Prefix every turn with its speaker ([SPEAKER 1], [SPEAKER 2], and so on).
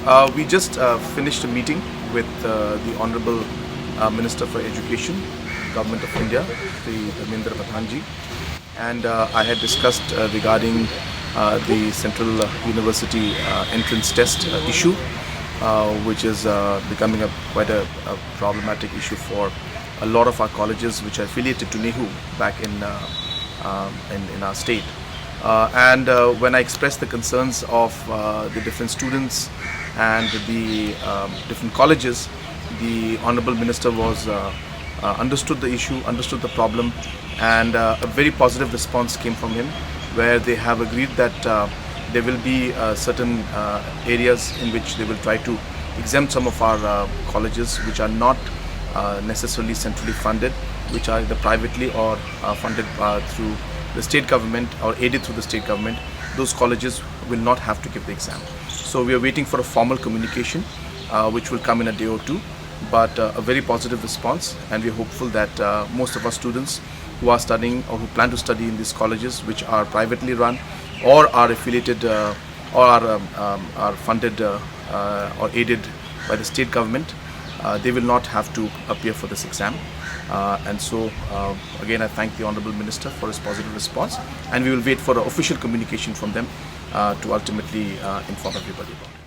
[SPEAKER 1] We just finished a meeting with the Honorable Minister for Education, Government of India, Sri Dharmendra Pradhanji, and I had discussed regarding the Central University entrance test issue, which is becoming quite a problematic issue for a lot of our colleges which are affiliated to NEHU back in our state. And when I expressed the concerns of the different students and the different colleges, the Honorable Minister was understood the issue, understood the problem, and a very positive response came from him, where they have agreed that there will be certain areas in which they will try to exempt some of our colleges which are not necessarily centrally funded, which are either privately or funded through the state government or aided through the state government. Those colleges will not have to give the exam. So we are waiting for a formal communication which will come in a day or two, but a very positive response, and we are hopeful that most of our students who are studying or who plan to study in these colleges which are privately run or are affiliated or are funded or aided by the state government, they will not have to appear for this exam. And so again, I thank the Honorable Minister for his positive response, and we will wait for an official communication from them to ultimately inform everybody about it.